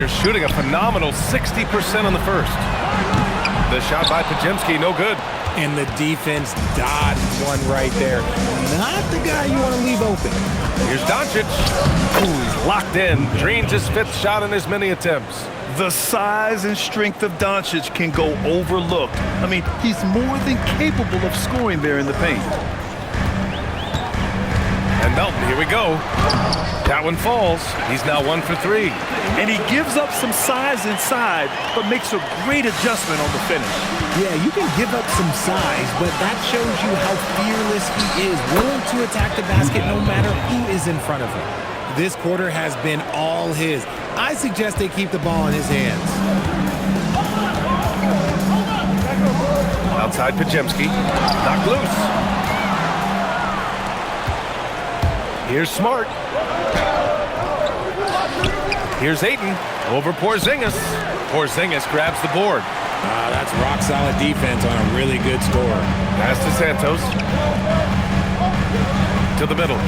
They're shooting a phenomenal 60% on the first. The shot by Pajemski, no good. And the defense dodged one right there. Not the guy you want to leave open. Here's Doncic. Ooh, he's locked in. Drains his fifth shot in as many attempts. The size and strength of Doncic can go overlooked. I mean, he's more than capable of scoring there in the paint. And Melton, here we go. That one falls. He's now 1 for 3. And he gives up some size inside, but makes a great adjustment on the finish. Yeah, you can give up some size, but that shows you how fearless he is, willing to attack the basket no matter who is in front of him. This quarter has been all his. I suggest they keep the ball in his hands. Outside Pajemski. Knocked loose. Here's Smart. Here's Ayton over Porzingis. Porzingis grabs the board. That's rock-solid defense on a really good score. Pass to Santos. To the middle.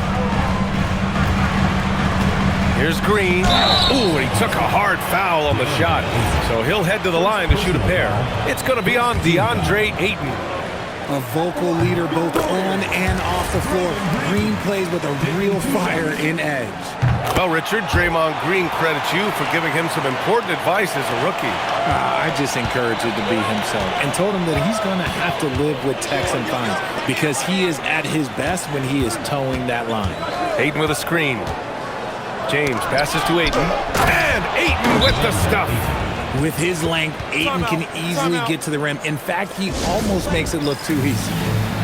Here's Green. Ooh, and he took a hard foul on the shot. So he'll head to the line to shoot a pair. It's going to be on DeAndre Ayton. A vocal leader both on and off the floor. Green plays with a real fire in edge. Well, Richard, Draymond Green credits you for giving him some important advice as a rookie. I just encouraged him to be himself and told him that he's going to have to live with techs and fines because he is at his best when he is towing that line. Ayton with a screen. James passes to Ayton. And Ayton with the stuff. With his length, Ayton can easily get to the rim. In fact, he almost makes it look too easy.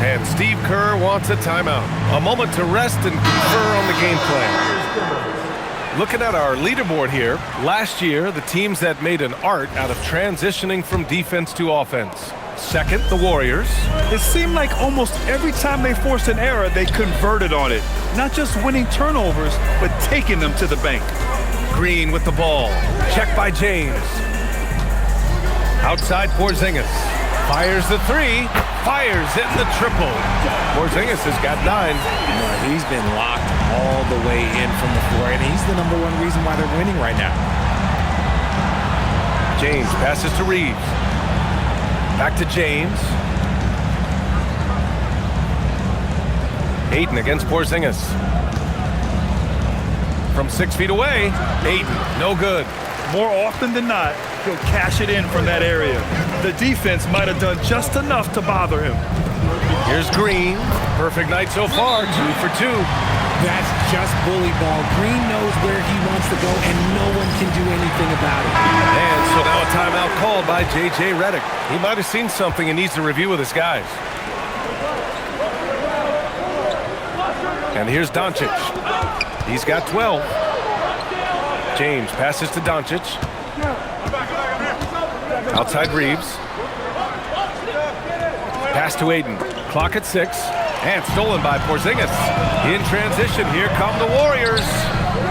And Steve Kerr wants a timeout. A moment to rest and confer on the game plan. Looking at our leaderboard here, last year, the teams that made an art out of transitioning from defense to offense. Second, the Warriors. It seemed like almost every time they forced an error, they converted on it. Not just winning turnovers, but taking them to the bank. Green with the ball. Checked by James. Outside Porzingis. Fires the three. Fires in the triple. Porzingis has got 9. He's been locked all the way in from the floor, and he's the #1 reason why they're winning right now. James passes to Reeves. Back to James. Ayton against Porzingis. From 6 feet away, Ayton, no good. More often than not, he'll cash it in from that area. The defense might have done just enough to bother him. Here's Green. Perfect night so far, 2 for 2. That's just bully ball. Green knows where he wants to go, and no one can do anything about it. And so now a timeout called by J.J. Redick. He might have seen something and needs to review with his guys. And here's Doncic. He's got 12. James passes to Doncic. Outside Reeves. Pass to Ayton. Clock at 6. And stolen by Porzingis. In transition, here come the Warriors.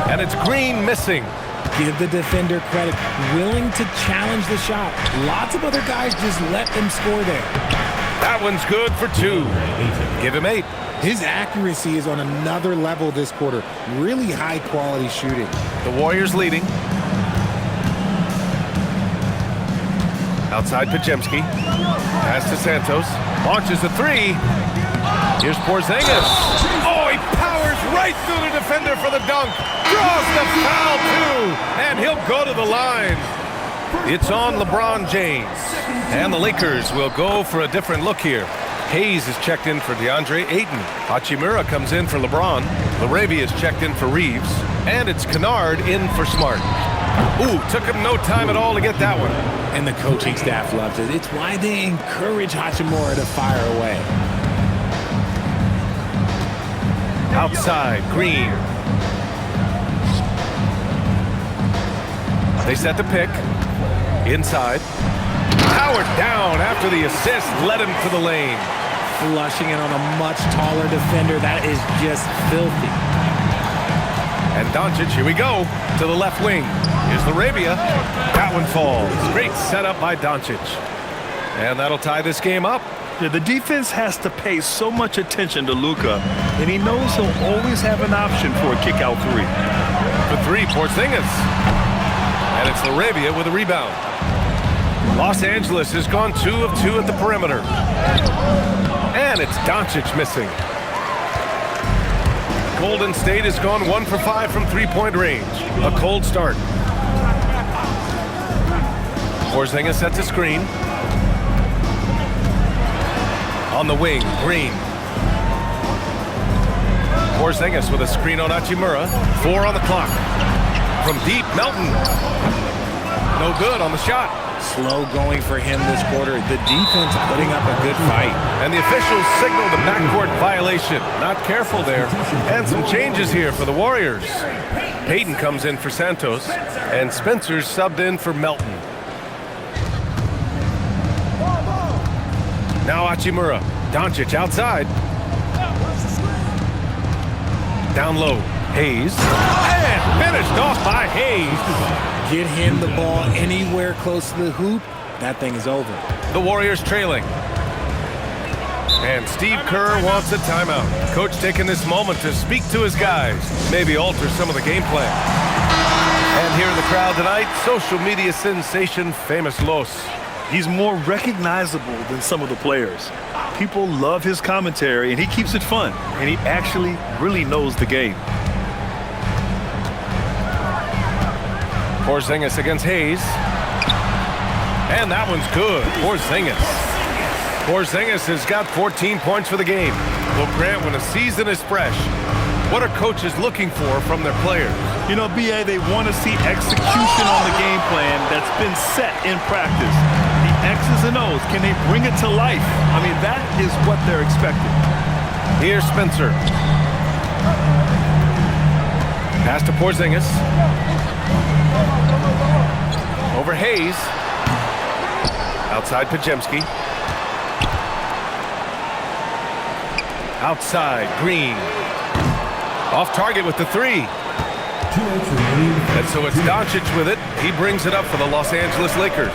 And it's Green missing. Give the defender credit. Willing to challenge the shot. Lots of other guys just let them score there. That one's good for 2. Give him 8. His accuracy is on another level this quarter. Really high-quality shooting. The Warriors leading. Outside Pajemski. Pass to Santos. Launches a 3. Here's Porzingis. Oh, he powers right through the defender for the dunk. Draws the foul, too. And he'll go to the line. It's on LeBron James. And the Lakers will go for a different look here. Hayes is checked in for DeAndre Ayton. Hachimura comes in for LeBron. Laravia is checked in for Reeves. And it's Kennard in for Smart. Ooh, took him no time at all to get that one. And the coaching staff loves it. It's why they encourage Hachimura to fire away. Outside, Green. They set the pick. Inside. Powered down after the assist led him to the lane. Flushing it on a much taller defender. That is just filthy. And Doncic, here we go, to the left wing. Here's Laravia. That one falls. Great setup by Doncic. And that'll tie this game up. Yeah, the defense has to pay so much attention to Luka, and he knows he'll always have an option for a kick-out 3. For 3, Porzingis. And it's Laravia with a rebound. Los Angeles has gone 2 of 2 at the perimeter. And it's Doncic missing. Golden State has gone 1 for 5 from three-point range. A cold start. Porzingis sets a screen. On the wing, Green. Porzingis with a screen on Hachimura. 4 on the clock. From deep, Melton. No good on the shot. Slow going for him this quarter. The defense putting up a good fight. And the officials signaled a backcourt violation. Not careful there. And some changes here for the Warriors. Payton comes in for Santos. And Spencer's subbed in for Melton. Now Hachimura. Doncic outside. Down low. Hayes. And finished off by Hayes. Get him the ball anywhere close to the hoop, that thing is over. The Warriors trailing. And Steve Kerr wants a timeout. Coach taking this moment to speak to his guys. Maybe alter some of the game plan. And here in the crowd tonight, social media sensation Famous Los. He's more recognizable than some of the players. People love his commentary, and he keeps it fun. And he actually really knows the game. Porzingis against Hayes. And that one's good. Porzingis has got 14 points for the game. Well, Grant, when a season is fresh, what are coaches looking for from their players? You know, B.A., they want to see execution on the game plan that's been set in practice. The X's and O's, can they bring it to life? I mean, that is what they're expecting. Here's Spencer. Pass to Porzingis. Over Hayes. Outside Pajemski. Outside Green. Off target with the 3. And so it's Doncic with it. He brings it up for the Los Angeles Lakers.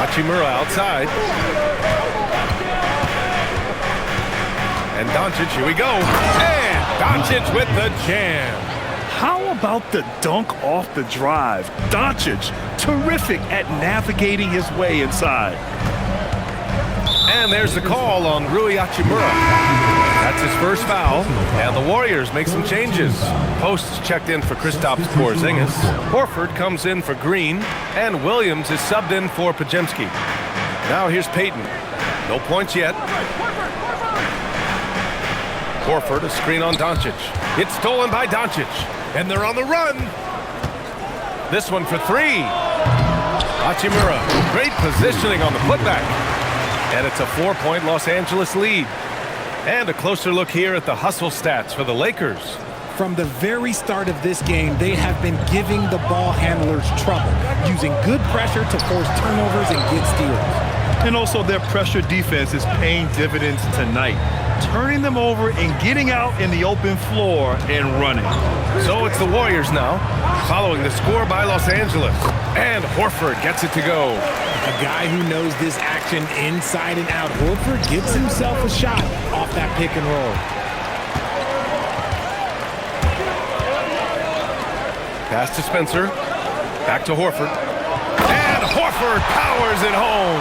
Hachimura outside. And Doncic, here we go. And Doncic with the jam. How about the dunk off the drive? Doncic, terrific at navigating his way inside. And there's the call on Rui Hachimura. That's his first foul. And the Warriors make some changes. Posts checked in for Kristaps Porzingis. Horford comes in for Green. And Williams is subbed in for Pajemski. Now here's Payton. No points yet. Horford, a screen on Doncic. It's stolen by Doncic. And they're on the run. This one for 3. Hachimura, great positioning on the putback. And it's a 4-point Los Angeles lead. And a closer look here at the hustle stats for the Lakers. From the very start of this game, they have been giving the ball handlers trouble, using good pressure to force turnovers and get steals. And also their pressure defense is paying dividends tonight, turning them over and getting out in the open floor and running. So it's the Warriors now, following the score by Los Angeles. And Horford gets it to go. A guy who knows this action inside and out. Horford gets himself a shot off that pick and roll. Pass to Spencer. Back to Horford. And Horford powers it home.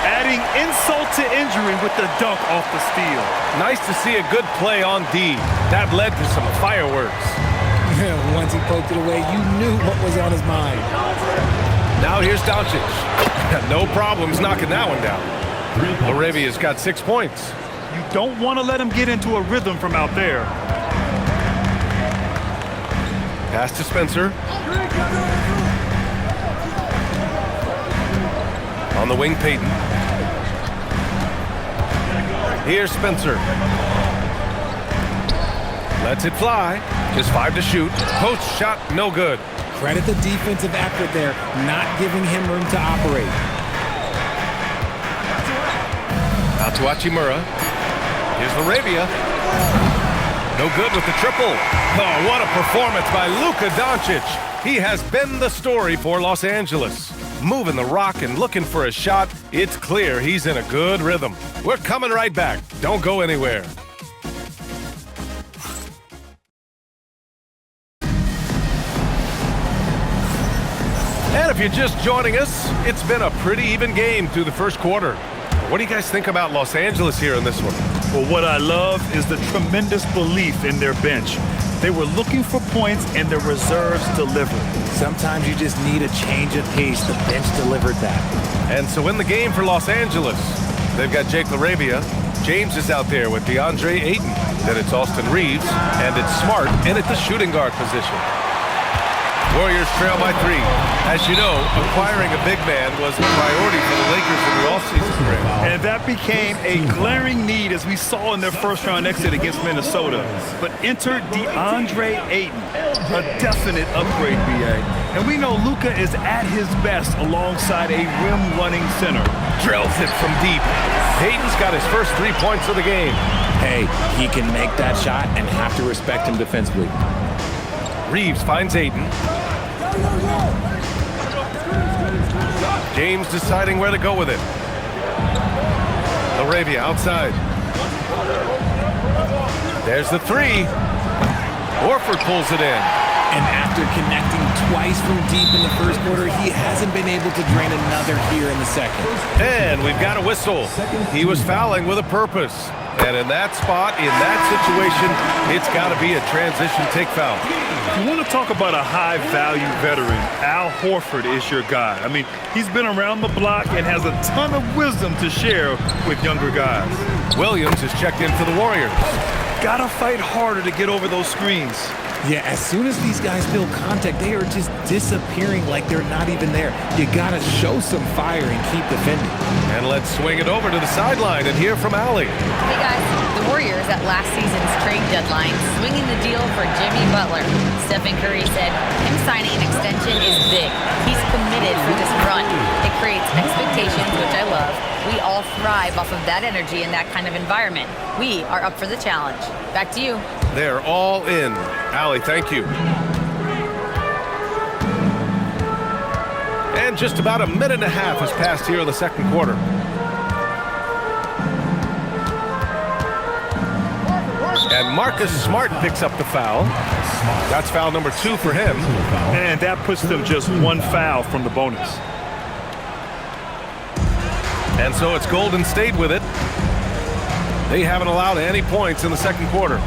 Adding insult to injury with the dunk off the steal. Nice to see a good play on D. That led to some fireworks. Once he poked it away, you knew what was on his mind. Now here's Doncic. No problems knocking that one down. Laravia's got 6 points. You don't want to let him get into a rhythm from out there. Pass to Spencer. On the wing, Payton. Here's Spencer. Lets it fly. Just 5 to shoot. Post shot, no good. Credit the defensive effort there, not giving him room to operate. Out to Hachimura. Here's Laravia. No good with the triple. Oh, what a performance by Luka Doncic. He has been the story for Los Angeles. Moving the rock and looking for a shot. It's clear he's in a good rhythm. We're coming right back. Don't go anywhere. And if you're just joining us, it's been a pretty even game through the first quarter. What do you guys think about Los Angeles here in this one? Well, what I love is the tremendous belief in their bench. They were looking for points, and their reserves delivered. Sometimes you just need a change of pace. The bench delivered that. And so in the game for Los Angeles, they've got Jake LaRavia. James is out there with DeAndre Ayton. Then it's Austin Reeves, and it's Smart in at the shooting guard position. Warriors trail by 3. As you know, acquiring a big man was a priority for the Lakers in the offseason break. And that became a glaring need as we saw in their first-round exit against Minnesota. But enter DeAndre Ayton, a definite upgrade, BA. And we know Luka is at his best alongside a rim-running center. Drills it from deep. Ayton's got his first 3 points of the game. Hey, he can make that shot and have to respect him defensively. Reeves finds Ayton. James deciding where to go with it. LaRavia outside. There's the 3. Horford pulls it in. And after connecting twice from deep in the first quarter, he hasn't been able to drain another here in the second. And we've got a whistle. He was fouling with a purpose. And in that spot, in that situation, it's got to be a transition take foul. You want to talk about a high-value veteran, Al Horford is your guy. I mean, he's been around the block and has a ton of wisdom to share with younger guys. Williams is checked in for the Warriors. Gotta fight harder to get over those screens. Yeah, as soon as these guys feel contact, they are just disappearing like they're not even there. You gotta show some fire and keep defending. And let's swing it over to the sideline and hear from Allie. Hey guys, the Warriors at last season's trade deadline swinging the deal for Jimmy Butler. Stephen Curry said him signing an extension is big. He's committed for this run. It creates expectations, which I love. We all thrive off of that energy and that kind of environment. We are up for the challenge. Back to you. They're all in. Allie, thank you. And just about a minute and a half has passed here in the second quarter. And Marcus Smart picks up the foul. That's foul number 2 for him. And that puts them just 1 foul from the bonus. And so it's Golden State with it. They haven't allowed any points in the second quarter.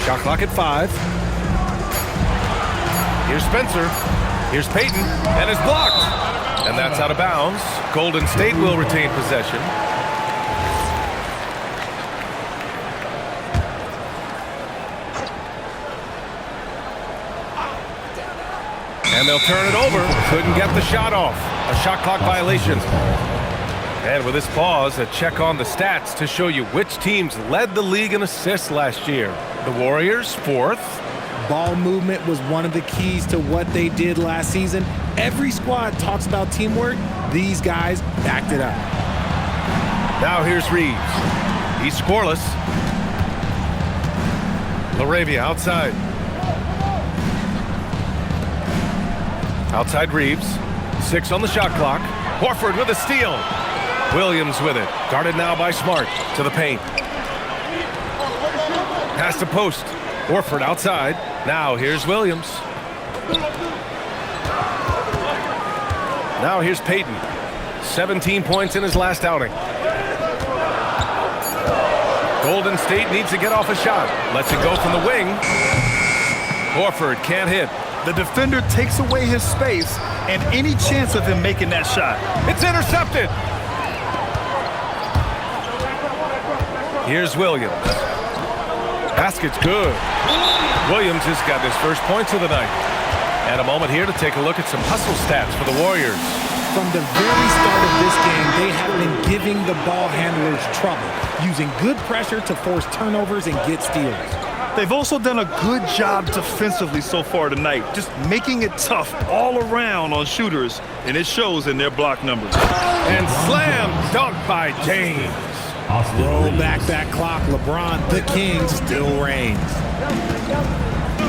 Shot clock at 5. Here's Spencer. Here's Payton. And it's blocked. And that's out of bounds. Golden State will retain possession. And they'll turn it over. Couldn't get the shot off. A shot clock violation. And with this pause, a check on the stats to show you which teams led the league in assists last year. The Warriors, 4th. Ball movement was one of the keys to what they did last season. Every squad talks about teamwork. These guys backed it up. Now here's Reeves. He's scoreless. LaRavia outside. Outside Reeves. 6 on the shot clock. Horford with a steal. Williams with it. Guarded now by Smart. To the paint. Pass to post. Horford outside. Now here's Williams. Now here's Payton. 17 points in his last outing. Golden State needs to get off a shot. Lets it go from the wing. Horford can't hit. The defender takes away his space and any chance of him making that shot. It's intercepted. Here's Williams. Basket's good. Williams has got his first points of the night. And a moment here to take a look at some hustle stats for the Warriors. From the very start of this game, they have been giving the ball handlers trouble, using good pressure to force turnovers and get steals. They've also done a good job defensively so far tonight, just making it tough all around on shooters, and it shows in their block numbers. And slam dunk by James. Roll back that clock. LeBron, the king, still reigns.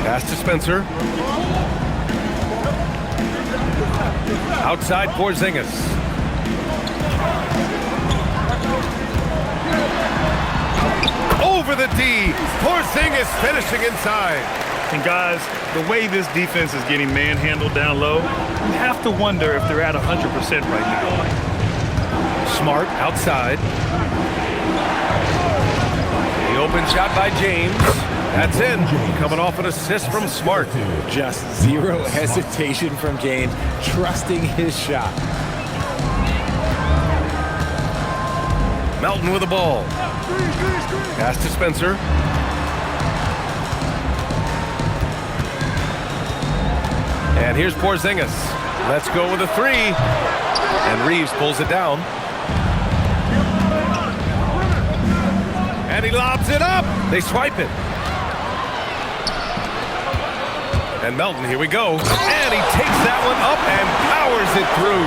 Pass to Spencer. Outside Porzingis. Over the D. Porzingis finishing inside. And guys, the way this defense is getting manhandled down low, you have to wonder if they're at 100% right now. Smart outside. The open shot by James. That's in. Coming off an assist from Smart. Just zero hesitation from James, trusting his shot. Melton with the ball. Pass to Spencer. And here's Porzingis. Let's go with a three. And Reeves pulls it down. And he lobs it up. They swipe it. And Melton, here we go. And he takes that one up and powers it through.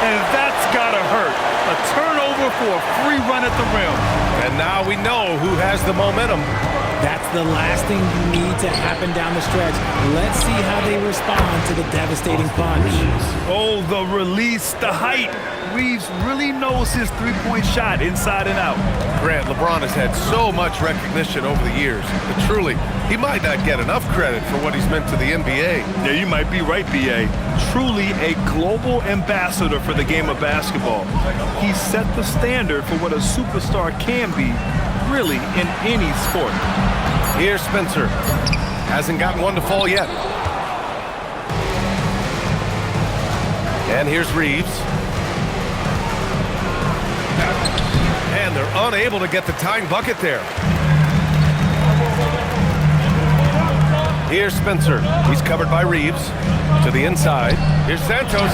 And that's gotta hurt. A turnover for a free run at the rim. And now we know who has the momentum. That's the last thing you need to happen down the stretch. Let's see how they respond to the devastating punch. Oh, the release, the height. Reeves really knows his three-point shot inside and out. Grant, LeBron has had so much recognition over the years, but truly, he might not get enough credit for what he's meant to the NBA. Yeah, you might be right, B.A. Truly a global ambassador for the game of basketball. He set the standard for what a superstar can be, really, in any sport. Here's Spencer. Hasn't gotten one to fall yet. And here's Reeves. And they're unable to get the tying bucket there. Here's Spencer. He's covered by Reeves. To the inside. Here's Santos.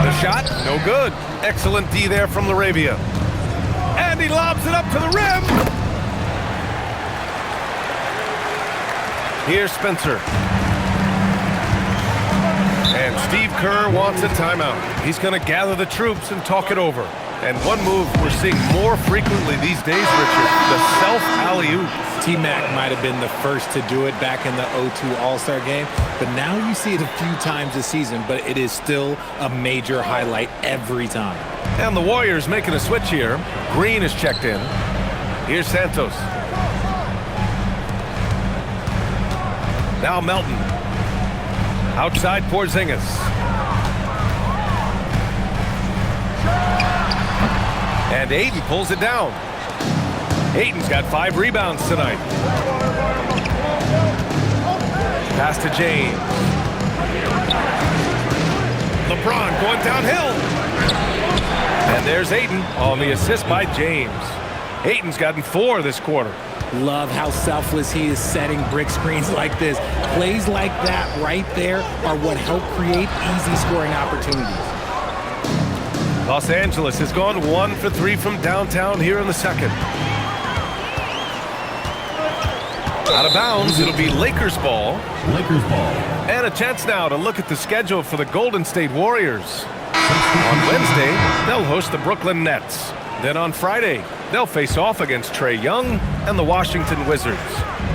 The shot, no good. Excellent D there from Laravia. And he lobs it up to the rim. Here's Spencer. And Steve Kerr wants a timeout. He's going to gather the troops and talk it over. And one move we're seeing more frequently these days, Richard, the self-alley-oop. T-Mac might have been the first to do it back in the 0-2 All-Star game, but now you see it a few times this season, but it is still a major highlight every time. And the Warriors making a switch here. Green is checked in. Here's Santos. Now Melton. Outside Porzingis. And Ayton pulls it down. Ayton's got 5 rebounds tonight. Pass to James. LeBron going downhill. And there's Ayton on the assist by James. Ayton's gotten 4 this quarter. Love how selfless he is setting brick screens like this. Plays like that right there are what help create easy scoring opportunities. Los Angeles has gone 1 for 3 from downtown here in the second. Out of bounds, it'll be Lakers ball. Lakers ball. And a chance now to look at the schedule for the Golden State Warriors. On Wednesday, they'll host the Brooklyn Nets. Then on Friday, they'll face off against Trae Young and the Washington Wizards.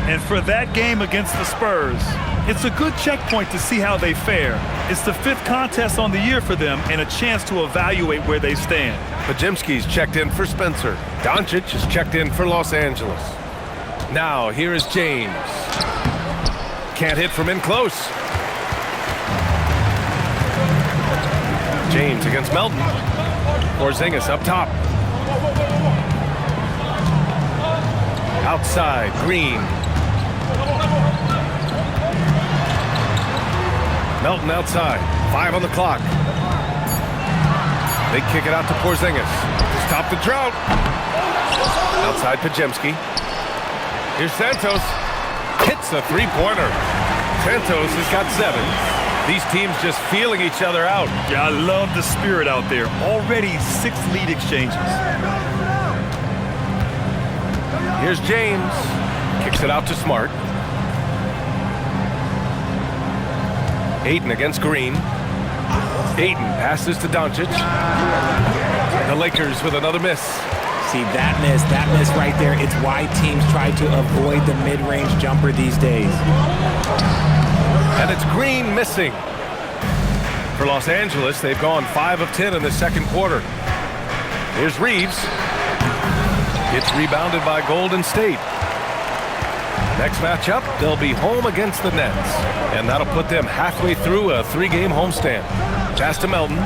And for that game against the Spurs, it's a good checkpoint to see how they fare. It's the 5th contest on the year for them and a chance to evaluate where they stand. Pajemski's checked in for Spencer. Doncic is checked in for Los Angeles. Now, here is James. Can't hit from in close. James against Melton. Porzingis up top. Outside, Green. Melton outside. 5 on the clock. They kick it out to Porzingis. Stop the drought. Outside Pajemski. Here's Santos. Hits a three-pointer. Santos has got 7. These teams just feeling each other out. Yeah, I love the spirit out there. Already 6 lead exchanges. Here's James. Kicks it out to Smart. Ayton against Green. Ayton passes to Doncic. The Lakers with another miss. See, that miss right there, it's why teams try to avoid the mid-range jumper these days. And it's Green missing. For Los Angeles, they've gone 5 of 10 in the second quarter. Here's Reeves. It's rebounded by Golden State. Next matchup, they'll be home against the Nets, and that'll put them halfway through a 3-game homestand. Pass to Melton.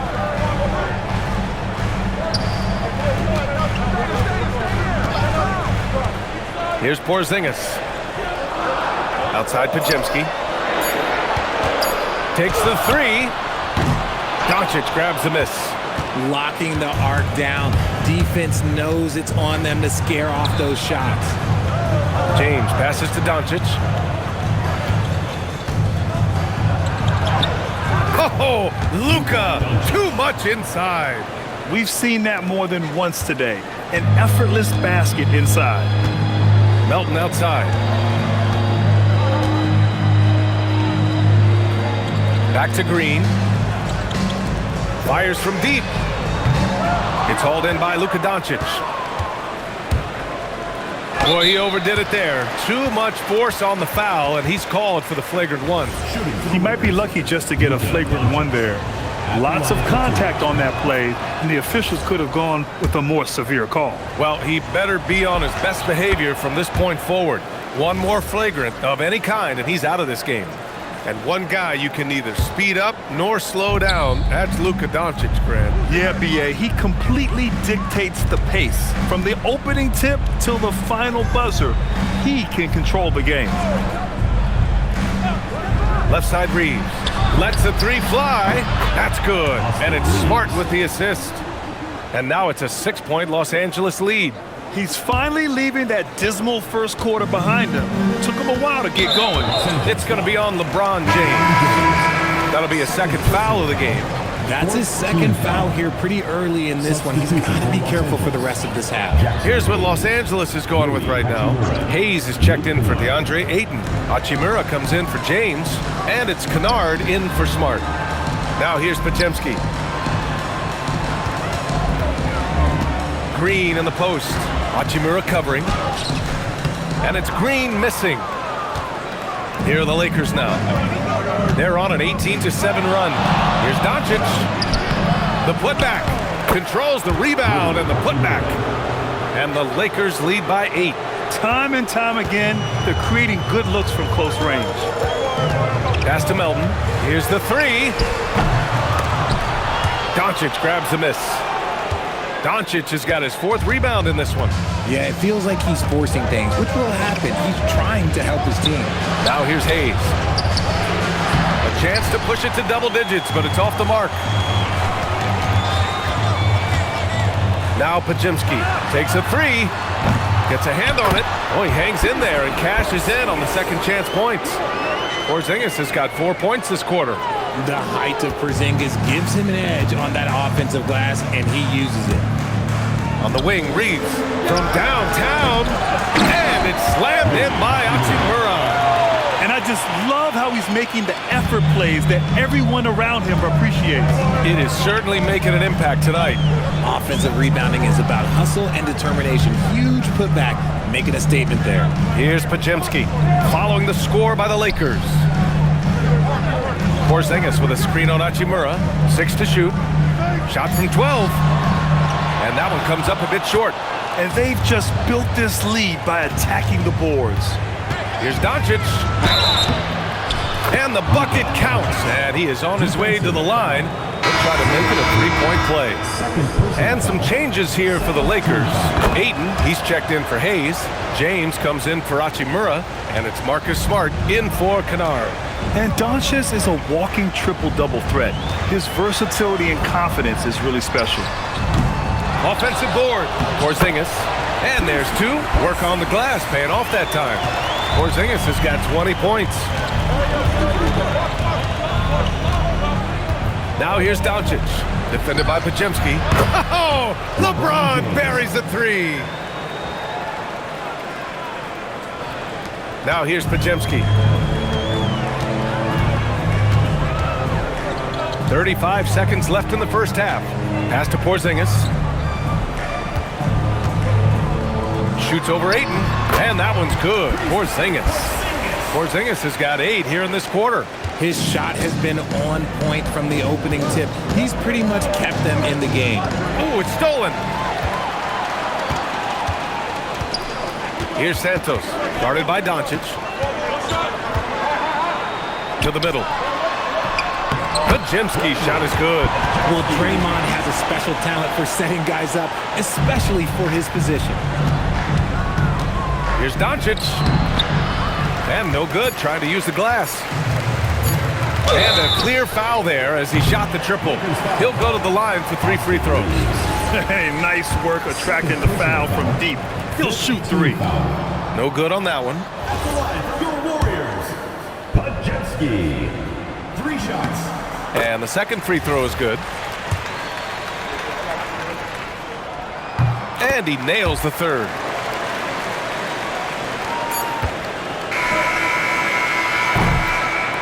Here's Porzingis. Outside Pajemski. Takes the 3. Doncic grabs the miss. Locking the arc down. Defense knows it's on them to scare off those shots. James passes to Doncic. Oh, Luka, too much inside. We've seen that more than once today. An effortless basket inside. Melton outside. Back to Green. Fires from deep. It's hauled in by Luka Doncic. Boy, he overdid it there. Too much force on the foul, and he's called for the flagrant 1. He might be lucky just to get a flagrant 1 there. Lots of contact on that play, and the officials could have gone with a more severe call. Well, he better be on his best behavior from this point forward. One more flagrant of any kind, and he's out of this game. And one guy you can neither speed up nor slow down. That's Luka Doncic, Grant. Yeah, B.A., he completely dictates the pace. From the opening tip till the final buzzer, he can control the game. Left side Reeves. Lets the 3 fly. That's good. And it's Smart with the assist. And now it's a 6-point Los Angeles lead. He's finally leaving that dismal first quarter behind him. Took him a while to get going. It's going to be on LeBron James. That'll be a second foul of the game. That's his second foul here pretty early in this one. He's got to be careful for the rest of this half. Here's what Los Angeles is going with right now. Hayes is checked in for DeAndre Ayton. Hachimura comes in for James. And it's Kennard in for Smart. Now here's Pajemski. Green in the post. Hachimura covering. And it's Green missing. Here are the Lakers now. They're on an 18-7 run. Here's Doncic. The putback. Controls the rebound and the putback. And the Lakers lead by 8. Time and time again, they're creating good looks from close range. Pass to Melton. Here's the 3. Doncic grabs the miss. Doncic has got his 4th rebound in this one. Yeah, it feels like he's forcing things, which will happen. He's trying to help his team. Now here's Hayes. A chance to push it to double digits, but it's off the mark. Now Pajemski takes a 3. Gets a hand on it. Oh, he hangs in there and cashes in on the second chance points. Porzingis has got 4 points this quarter. The height of Porzingis gives him an edge on that offensive glass, and he uses it. On the wing, Reeves from downtown, and it's slammed in by Hachimura. And I just love how he's making the effort plays that everyone around him appreciates. It is certainly making an impact tonight. Offensive rebounding is about hustle and determination. Huge putback, making a statement there. Here's Pajemski, following the score by the Lakers. Porzingis with a screen on Hachimura. 6 to shoot. Shot from 12. And that one comes up a bit short. And they've just built this lead by attacking the boards. Here's Doncic. And the bucket counts. And he is on his way to the line. He'll try to make it a 3-point play. And some changes here for the Lakers. Ayton, he's checked in for Hayes. James comes in for Hachimura. And it's Marcus Smart in for Kennard. And Doncic is a walking triple-double threat. His versatility and confidence is really special. Offensive board. Porzingis. And there's 2. Work on the glass, paying off that time. Porzingis has got 20 points. Now here's Doncic. Defended by Pajemski. Oh! LeBron buries the 3. Now here's Pajemski. 35 seconds left in the first half. Pass to Porzingis. Shoots over Ayton. And that one's good. Porzingis has got 8 here in this quarter. His shot has been on point from the opening tip. He's pretty much kept them in the game. Oh, it's stolen. Here's Santos, guarded by Doncic. To the middle. Pajemski's shot is good. Well, Draymond has a special talent for setting guys up, especially for his position. Here's Doncic. And no good, trying to use the glass. And a clear foul there as he shot the triple. He'll go to the line for 3 free throws. Hey, nice work attracting the foul from deep. He'll shoot 3. No good on that one. Your Warriors, Pajemski. 3 shots. And the second free throw is good. And he nails the third.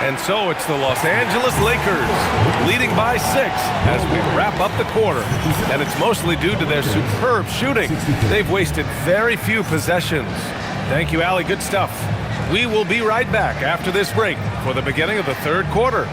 And so it's the Los Angeles Lakers leading by 6 as we wrap up the quarter. And it's mostly due to their superb shooting. They've wasted very few possessions. Thank you, Allie. Good stuff. We will be right back after this break for the beginning of the third quarter.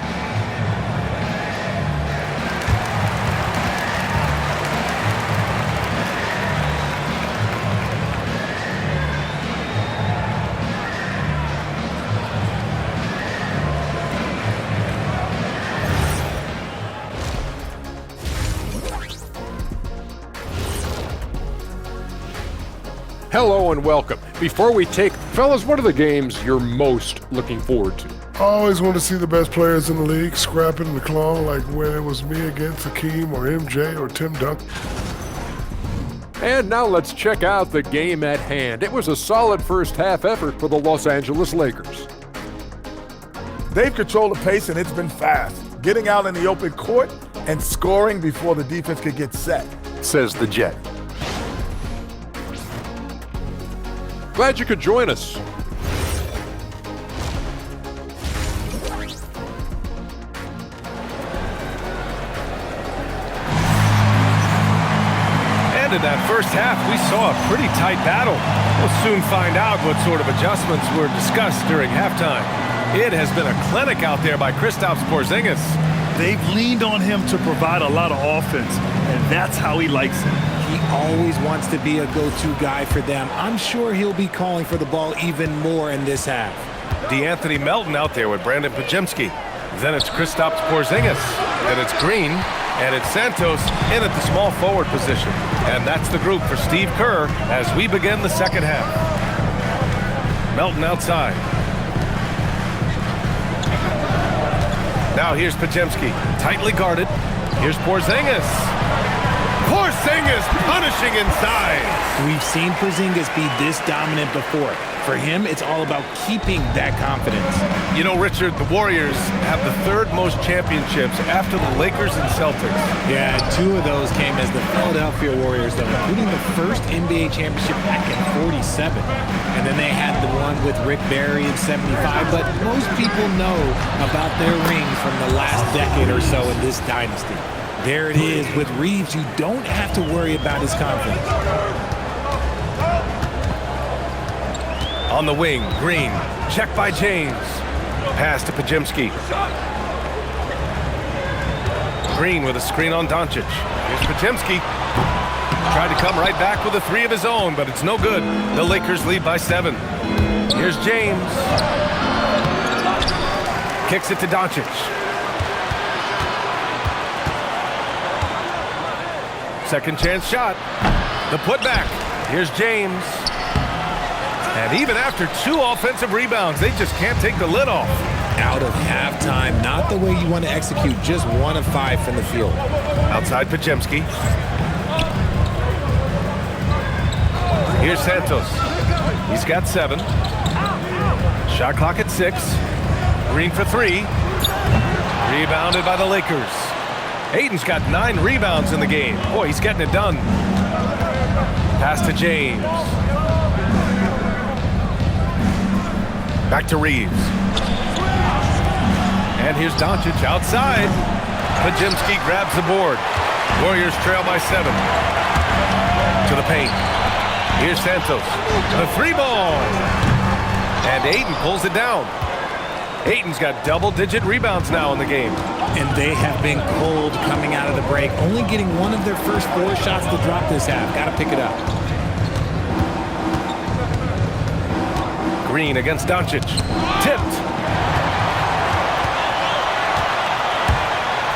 Hello and welcome. Before we take, fellas, what are the games you're most looking forward to? I always want to see the best players in the league scrapping and clawing, like when it was me against Hakeem or MJ or Tim Duncan. And now let's check out the game at hand. It was a solid first half effort for the Los Angeles Lakers. They've controlled the pace and it's been fast, getting out in the open court and scoring before the defense could get set. Says the Jet. Glad you could join us. And in that first half, we saw a pretty tight battle. We'll soon find out what sort of adjustments were discussed during halftime. It has been a clinic out there by Kristaps Porzingis. They've leaned on him to provide a lot of offense, and that's how he likes it. He always wants to be a go-to guy for them. I'm sure he'll be calling for the ball even more in this half. DeAnthony Melton out there with Brandon Pajemski. Then it's Kristaps Porzingis. Then it's Green. And it's Santos in at the small forward position. And that's the group for Steve Kerr as we begin the second half. Melton outside. Now here's Pajemski, tightly guarded. Here's Porzingis. Porzingis punishing inside. We've seen Porzingis be this dominant before. For him, it's all about keeping that confidence. You know, Richard, the Warriors have the third most championships after the Lakers and Celtics. Yeah, 2 of those came as the Philadelphia Warriors, though, including the first NBA championship back in '47. And then they had the one with Rick Barry in '75. But most people know about their ring from the last decade or so in this dynasty. There it is with Reeves. You don't have to worry about his confidence. On the wing, Green, checked by James. Pass to Pajemski. Green with a screen on Doncic. Here's Pajemski. Tried to come right back with a 3 of his own, but it's no good. The Lakers lead by 7. Here's James. Kicks it to Doncic. Second chance shot. The putback. Here's James. And even after 2 offensive rebounds, they just can't take the lid off. Out of halftime, not the way you want to execute, just 1 of 5 from the field. Outside Pajemski. Here's Santos. He's got 7. Shot clock at 6. Green for 3. Rebounded by the Lakers. Ayton's got 9 rebounds in the game. Boy, he's getting it done. Pass to James. Back to Reeves. And here's Doncic outside. Pajemski grabs the board. Warriors trail by 7. To the paint. Here's Santos. The 3 ball. And Ayton pulls it down. Ayton's got double-digit rebounds now in the game. And they have been cold coming out of the break, only getting one of their first 4 shots to drop this half. Got to pick it up. Green against Doncic. Tipped.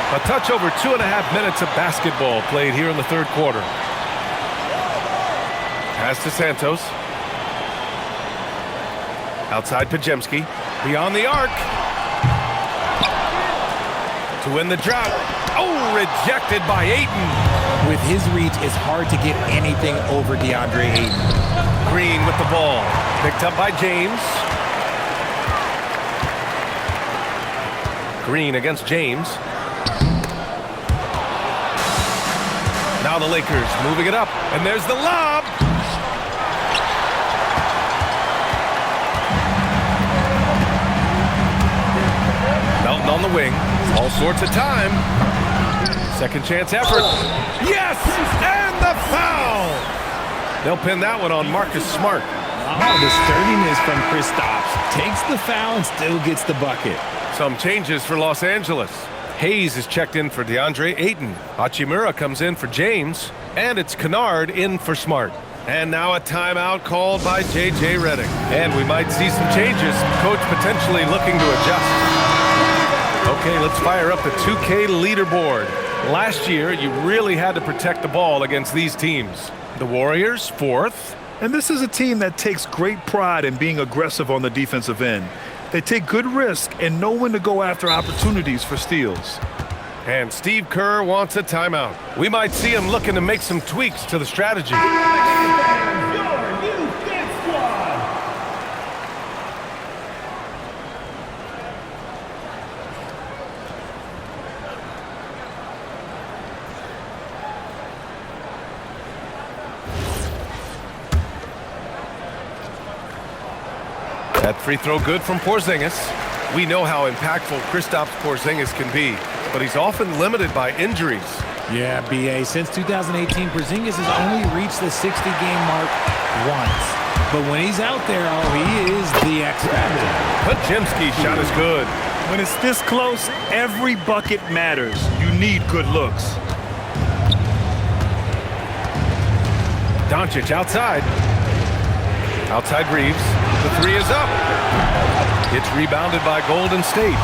A touch over 2.5 minutes of basketball played here in the third quarter. Pass to Santos. Outside Pajemski. Beyond the arc. To win the drought. Oh, rejected by Ayton. With his reach, it's hard to get anything over DeAndre Ayton. Green with the ball. Picked up by James. Green against James. Now the Lakers moving it up. And there's the lob. Melton on the wing. All sorts of time. Second chance effort. Yes! And the foul! They'll pin that one on Marcus Smart. Oh, the sturdiness from Kristaps. Takes the foul and still gets the bucket. Some changes for Los Angeles. Hayes is checked in for DeAndre Ayton. Hachimura comes in for James. And it's Kennard in for Smart. And now a timeout called by J.J. Redick. And we might see some changes. Coach potentially looking to adjust. Okay, let's fire up the 2K leaderboard. Last year, you really had to protect the ball against these teams. The Warriors, 4th. And this is a team that takes great pride in being aggressive on the defensive end. They take good risk and know when to go after opportunities for steals. And Steve Kerr wants a timeout. We might see him looking to make some tweaks to the strategy. That free throw good from Porzingis. We know how impactful Kristaps Porzingis can be, but he's often limited by injuries. Yeah, B.A. Since 2018, Porzingis has only reached the 60-game mark once. But when he's out there, oh, he is the X-Factor. Pajemski shot is good. When it's this close, every bucket matters. You need good looks. Doncic outside. Outside Reeves. The three is up. It's rebounded by Golden State.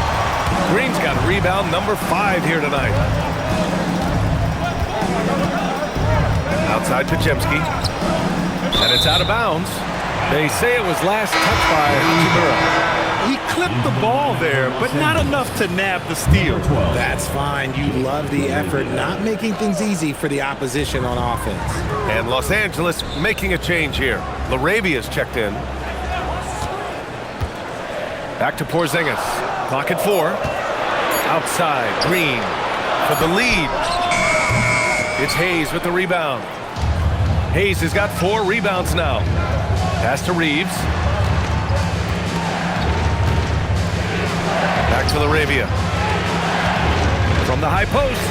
Green's got rebound number 5 here tonight. Outside Pajemski. And it's out of bounds. They say it was last touched by Hachimura. He clipped the ball there, but not enough to nab the steal. That's fine. You love the effort, not making things easy for the opposition on offense. And Los Angeles making a change here. Larabia's checked in. Back to Porzingis. Clock at 4. Outside, Green for the lead. It's Hayes with the rebound. Hayes has got 4 rebounds now. Pass to Reeves. Back to Larabia. From the high post.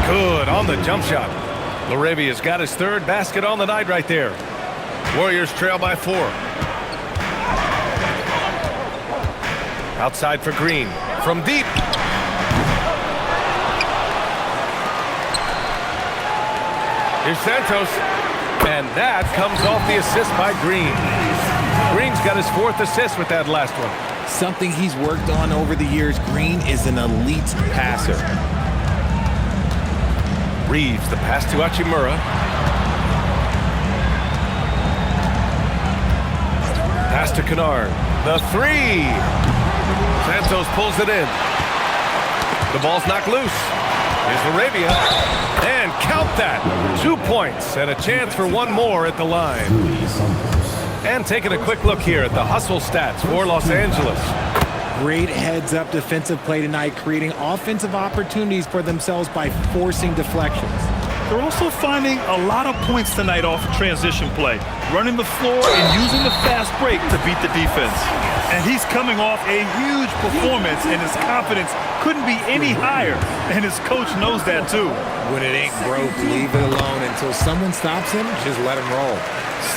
Good on the jump shot. Larabia's got his 3rd basket on the night right there. Warriors trail by 4. Outside for Green. From deep. Here's Santos. And that comes off the assist by Green. Green's got his 4th assist with that last one. Something he's worked on over the years. Green is an elite passer. Reeves, the pass to Hachimura. Pass to Kennard. The 3. Santos pulls it in. The ball's knocked loose. Here's Larabia. And count that. 2 points and a chance for one more at the line. And taking a quick look here at the hustle stats for Los Angeles. Great heads-up defensive play tonight, creating offensive opportunities for themselves by forcing deflections. They're also finding a lot of points tonight off of transition play, running the floor and using the fast break to beat the defense. And he's coming off a huge performance, and his confidence couldn't be any higher, and his coach knows that too. When it ain't broke, leave it alone until someone stops him. Just let him roll.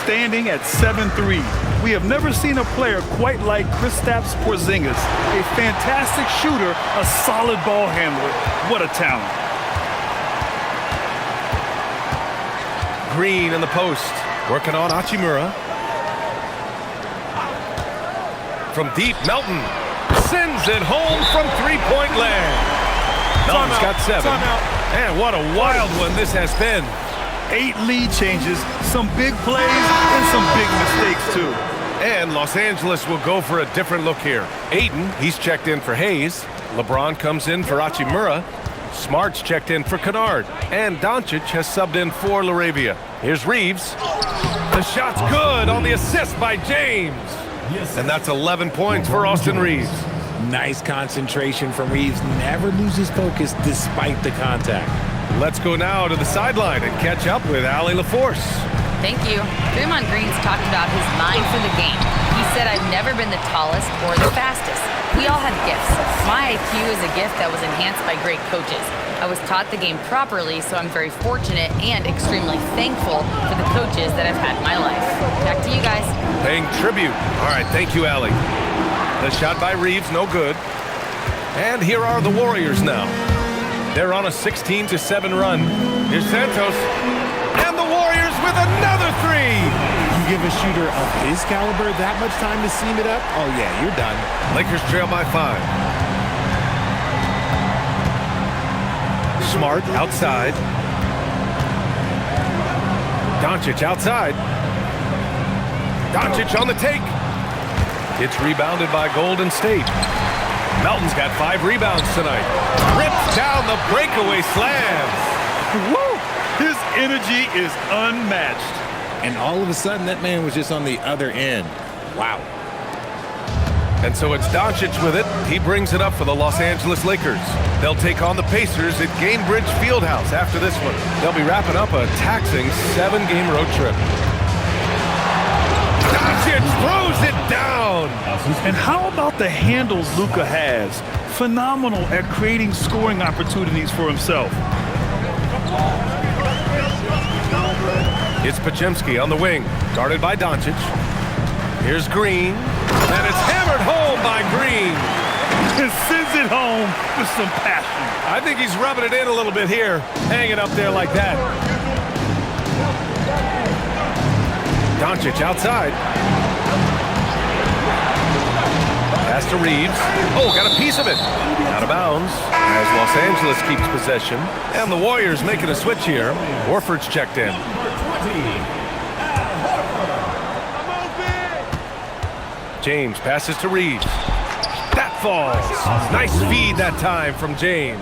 Standing at 7'3", we have never seen a player quite like Kristaps Porzingis. A fantastic shooter, a solid ball handler. What a talent. Green in the post, working on Hachimura. From deep, Melton sends it home from three-point land. Melton's got 7. And what a wild one this has been. 8 lead changes, some big plays, and some big mistakes, too. And Los Angeles will go for a different look here. Aiden, he's checked in for Hayes. LeBron comes in for Achimura. Smart's checked in for Kennard. And Doncic has subbed in for LaRavia. Here's Reeves. The shot's good on the assist by James. And that's 11 points for Austin Reeves. Nice concentration from Reeves. Never loses focus despite the contact. Let's go now to the sideline and catch up with Allie LaForce. Thank you. Draymond Green's talked about his mind for the game. He said, I've never been the tallest or the fastest. We all have gifts. My IQ is a gift that was enhanced by great coaches. I was taught the game properly, so I'm very fortunate and extremely thankful for the coaches that I've had in my life. Back to you guys. Paying tribute. All right, thank you, Allie. The shot by Reeves, no good. And here are the Warriors now. They're on a 16-7 run. Here's Santos. And the Warriors with another 3. You give a shooter of his caliber that much time to seam it up? Oh, yeah, you're done. Lakers trail by 5. Smart outside. Doncic outside. Doncic on the take. It's rebounded by Golden State. Melton's got 5 rebounds tonight. Rips down the breakaway slam. Woo! His energy is unmatched. And all of a sudden, that man was just on the other end. Wow. And so it's Doncic with it. He brings it up for the Los Angeles Lakers. They'll take on the Pacers at Gainbridge Fieldhouse after this one. They'll be wrapping up a taxing 7-game road trip. Doncic throws it down. And how about the handles Luka has? Phenomenal at creating scoring opportunities for himself. It's Podziemski on the wing, guarded by Doncic. Here's Green, and it's hammered home by Green. And sends it home with some passion. I think he's rubbing it in a little bit here, hanging up there like that. Doncic outside. Pass to Reeves. Oh, got a piece of it. Out of bounds as Los Angeles keeps possession. And the Warriors making a switch here. Horford's checked in. James passes to Reeves. That falls. Nice feed that time from James.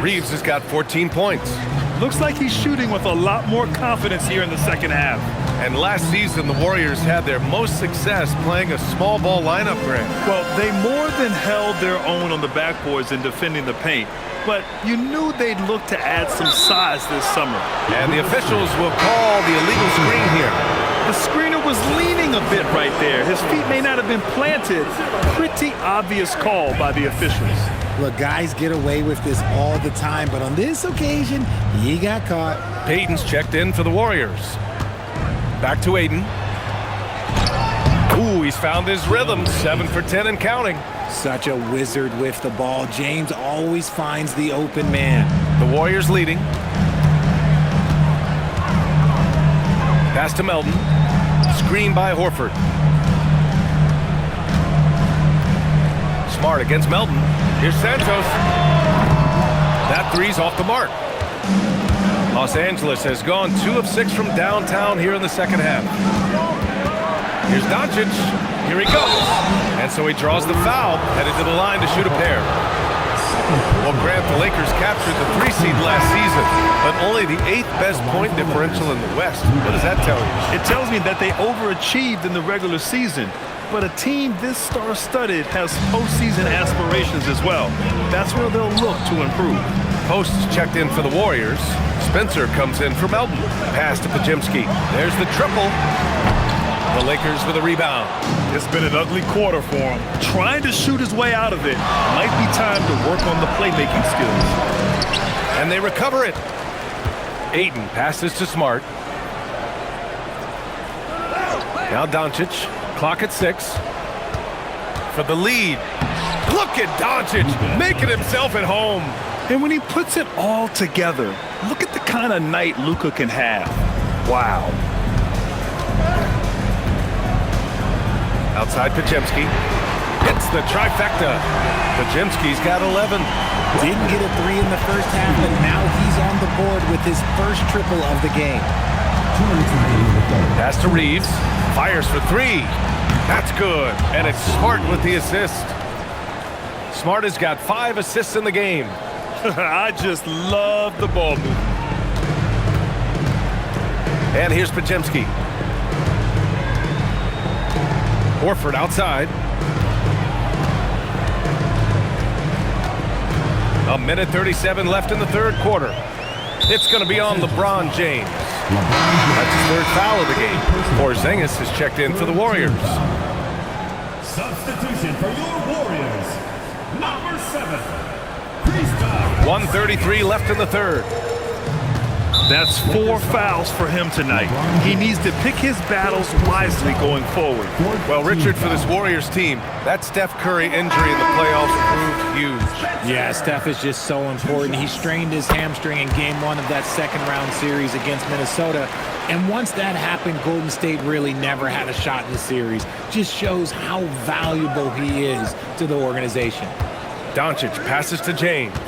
Reeves has got 14 points. Looks like he's shooting with a lot more confidence here in the second half. And last season, the Warriors had their most success playing a small ball lineup, Grant. Well, they more than held their own on the backboards in defending the paint. But you knew they'd look to add some size this summer. And the officials will call the illegal screen here. The screener was leaning a bit right there. His feet may not have been planted. Pretty obvious call by the officials. Look, guys get away with this all the time, but on this occasion, he got caught. Payton's checked in for the Warriors. Back to Aiden. Ooh, he's found his rhythm. 7 for 10 and counting. Such a wizard with the ball. James always finds the open man. The Warriors leading. Pass to Melton. Screen by Horford. Smart against Melton. Here's Santos. That 3's off the mark. Los Angeles has gone 2 of 6 from downtown here in the second half. Here's Doncic. Here he goes. And so he draws the foul, headed to the line to shoot a pair. Well, Grant, the Lakers captured the 3 seed last season, but only the 8th best point differential in the West. What does that tell you? It tells me that they overachieved in the regular season. But a team this star-studded has postseason aspirations as well. That's where they'll look to improve. Post's checked in for the Warriors. Spencer comes in for Melton. Pass to Podziemski. There's the triple. The Lakers with a rebound. It's been an ugly quarter for him. Trying to shoot his way out of it. Might be time to work on the playmaking skills. And they recover it. Ayton passes to Smart. Now Doncic. Clock at 6. For the lead. Look at Doncic making himself at home. And when he puts it all together, look at the kind of night Luka can have. Wow. Outside Pajemski. Hits the trifecta. Pajemski's got 11. Didn't get a 3 in the first half, but now he's on the board with his first triple of the game. Pass to Reeves. Fires for 3. That's good. And it's Smart with the assist. Smart has got 5 assists in the game. I just love the ball movement. And here's Pajemski. Horford outside. A minute 37 left in the third quarter. It's going to be on LeBron James. That's his third foul of the game. Porzingis has checked in for the Warriors. Substitution for your Warriors, number 7. 1:33 left in the third. That's 4 fouls for him tonight. He needs to pick his battles wisely going forward. Well, Richard, for this Warriors team, that Steph Curry injury in the playoffs proved huge. Yeah, Steph is just so important. He strained his hamstring in game 1 of that second-round series against Minnesota. And once that happened, Golden State really never had a shot in the series. Just shows how valuable he is to the organization. Doncic passes to James.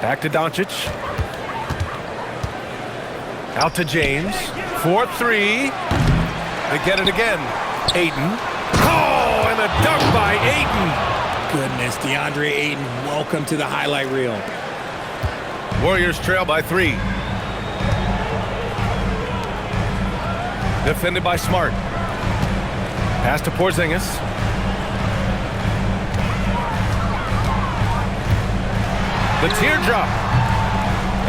Back to Doncic. Out to James. 4-3. They get it again. Ayton. Oh, and a dunk by Ayton. Goodness, DeAndre Ayton, welcome to the highlight reel. Warriors trail by 3. Defended by Smart. Pass to Porzingis. The teardrop.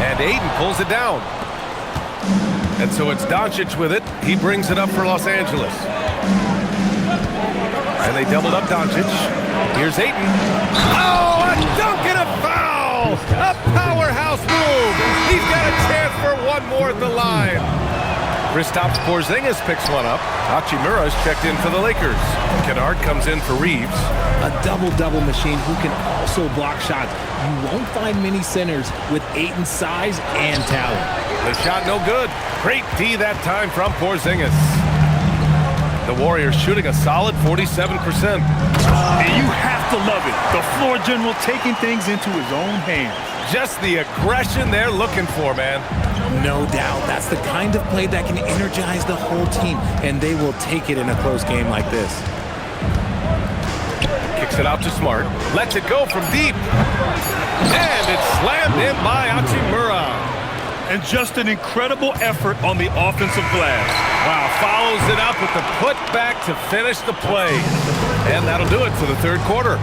And Ayton pulls it down. And so it's Doncic with it. He brings it up for Los Angeles. And they doubled up Doncic. Here's Ayton. Oh, a dunk and a foul! A powerhouse move! He's got a chance for one more at the line. Kristaps Porzingis picks one up. Hachimura's checked in for the Lakers. Kennard comes in for Reeves. A double-double machine who can also block shots. You won't find many centers with Ayton's size and talent. The shot no good. Great D that time from Porzingis. The Warriors shooting a solid 47%. And you have to love it. The floor general taking things into his own hands. Just the aggression they're looking for, man. No doubt. That's the kind of play that can energize the whole team, and they will take it in a close game like this. Kicks it out to Smart. Lets it go from deep. And it's slammed in by Hachimura. And just an incredible effort on the offensive glass. Wow, follows it up with the putback to finish the play. And that'll do it for the third quarter.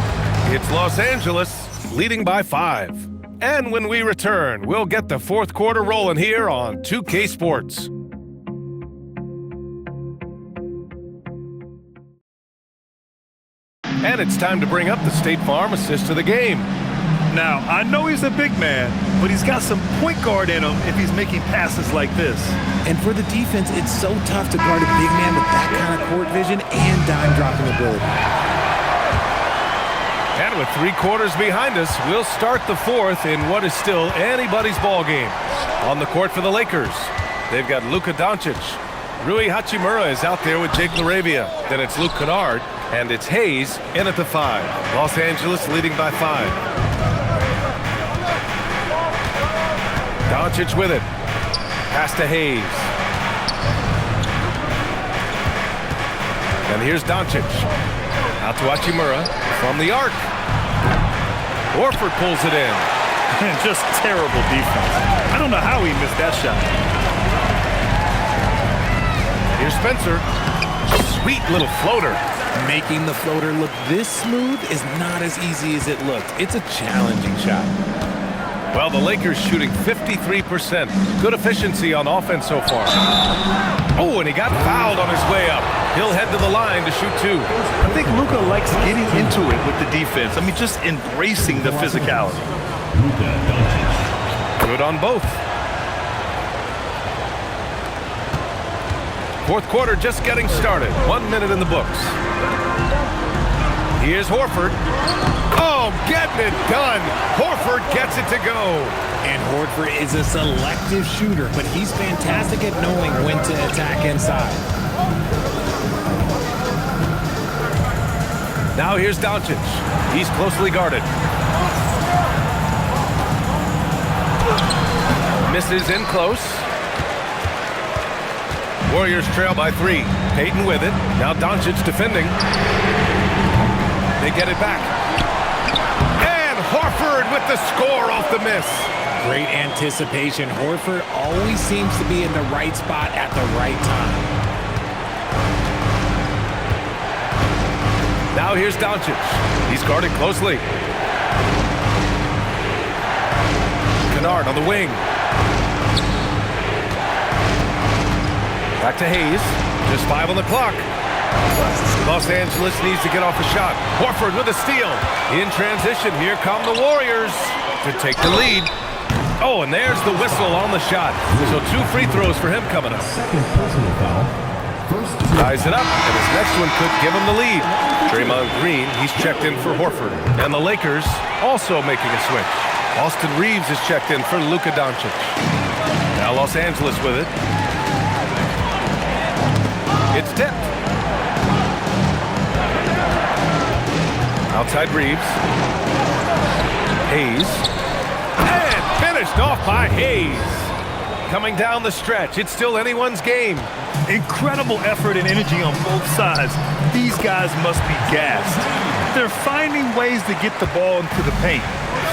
It's Los Angeles leading by 5. And when we return, we'll get the fourth quarter rolling here on 2K Sports. And it's time to bring up the State Farm assist of the game. Now, I know he's a big man, but he's got some point guard in him if he's making passes like this. And for the defense, it's so tough to guard a big man with that kind of court vision and dime-dropping ability. And with 3 quarters behind us, we'll start the fourth in what is still anybody's ball game. On the court for the Lakers, they've got Luka Doncic. Rui Hachimura is out there with Jake LaRavia. Then it's Luke Kennard, and it's Hayes in at the 5. Los Angeles leading by 5. Doncic with it. Pass to Hayes. And here's Doncic. Out to Hachimura from the arc. Horford pulls it in. Just terrible defense. I don't know how he missed that shot. Here's Spencer. Sweet little floater. Making the floater look this smooth is not as easy as it looked. It's a challenging shot. Well, the Lakers shooting 53%. Good efficiency on offense so far. Oh, and he got fouled on his way up. He'll head to the line to shoot 2. I think Luka likes getting into it with the defense. I mean, just embracing the physicality. Good on both. Fourth quarter just getting started. 1 minute in the books. Here's Horford. Oh, getting it done. Horford gets it to go. And Horford is a selective shooter, but he's fantastic at knowing when to attack inside. Now here's Doncic. He's closely guarded. Misses in close. Warriors trail by 3. Payton with it. Now Doncic defending. They get it back. And Horford with the score off the miss. Great anticipation. Horford always seems to be in the right spot at the right time. Now here's Doncic. He's guarded closely. Kennard on the wing. Back to Hayes. Just 5 on the clock. Los Angeles needs to get off a shot. Horford with a steal. In transition, here come the Warriors to take the lead. Oh, and there's the whistle on the shot. So 2 free throws for him coming up. Second personal foul. First team. Ties it up, and his next one could give him the lead. Draymond Green, he's checked in for Horford. And the Lakers also making a switch. Austin Reeves is checked in for Luka Doncic. Now Los Angeles with it. It's tipped. Outside Reeves. Hayes. And finished off by Hayes. Coming down the stretch. It's still anyone's game. Incredible effort and energy on both sides. These guys must be gassed. They're finding ways to get the ball into the paint.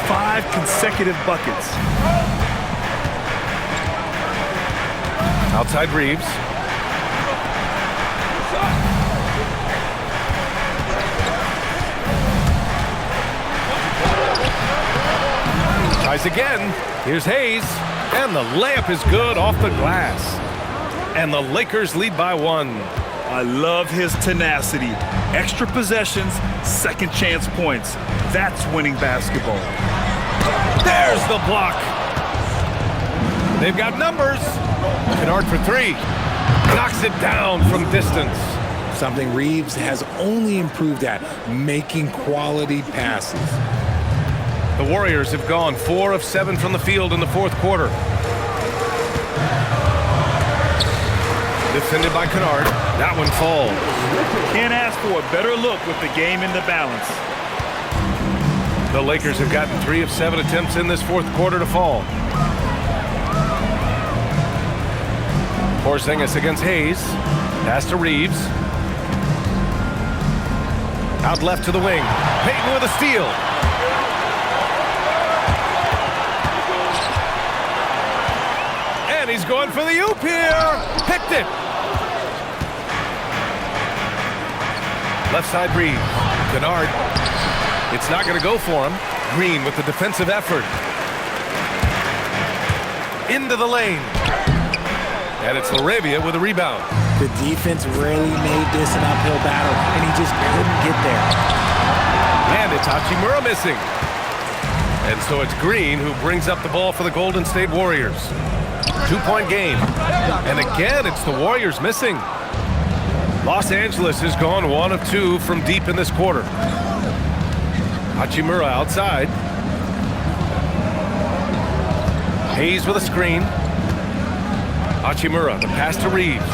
5 consecutive buckets. Outside Reeves. Tries again. Here's Hayes. And the layup is good off the glass. And the Lakers lead by 1. I love his tenacity. Extra possessions, second chance points. That's winning basketball. There's the block. They've got numbers. Kennard for 3. Knocks it down from distance. Something Reeves has only improved at, making quality passes. The Warriors have gone 4 of 7 from the field in the 4th quarter. Defended by Kennard. That one falls. Can't ask for a better look with the game in the balance. The Lakers have gotten 3 of 7 attempts in this 4th quarter to fall. Porzingis against Hayes. Pass to Reeves. Out left to the wing. Payton with a steal. And he's going for the oop here. Picked it. Left side Reeves. Kennard. It's not going to go for him. Green with the defensive effort. Into the lane. And it's Laravia with a rebound. The defense really made this an uphill battle, and he just couldn't get there. And it's Hachimura missing. And so it's Green who brings up the ball for the Golden State Warriors. 2-point game. And again, it's the Warriors missing. Los Angeles has gone 1 of 2 from deep in this quarter. Hachimura outside. Hayes with a screen. Hachimura, the pass to Reeves.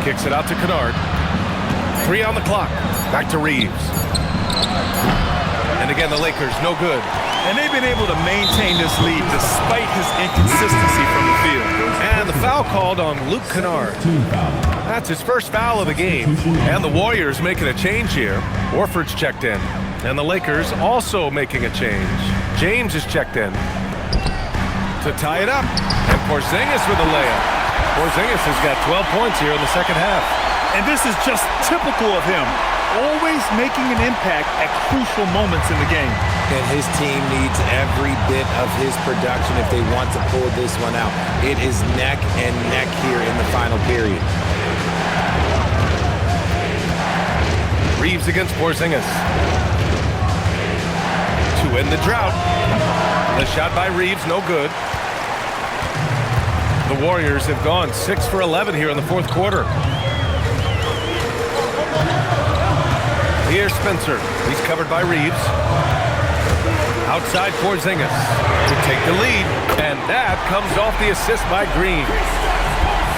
Kicks it out to Kennard. 3 on the clock. Back to Reeves. And again, the Lakers, no good. And they've been able to maintain this lead despite his inconsistency from the field. And the foul called on Luke Kennard. That's his first foul of the game. And the Warriors making a change here. Horford's checked in. And the Lakers also making a change. James is checked in to tie it up. And Porzingis with a layup. Porzingis has got 12 points here in the second half. And this is just typical of him. Always making an impact at crucial moments in the game. And his team needs every bit of his production if they want to pull this one out. It is neck and neck here in the final period. Reeves against Porzingis. To end the drought. The shot by Reeves, no good. The Warriors have gone 6 for 11 here in the 4th quarter. Here's Spencer. He's covered by Reeves. Outside Porzingis to take the lead. And that comes off the assist by Green.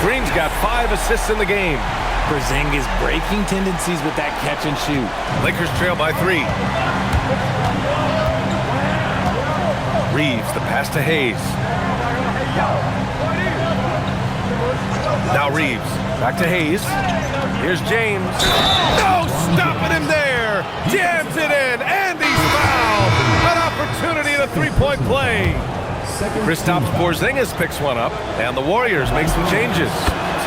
Green's got 5 assists in the game. Porzingis breaking tendencies with that catch and shoot. Lakers trail by 3. Reeves, the pass to Hayes. Now Reeves, back to Hayes. Here's James. No, stopping him there. Jams it in, and he's fouled. An opportunity in a three-point play. Kristaps Porzingis picks one up, and the Warriors make some changes.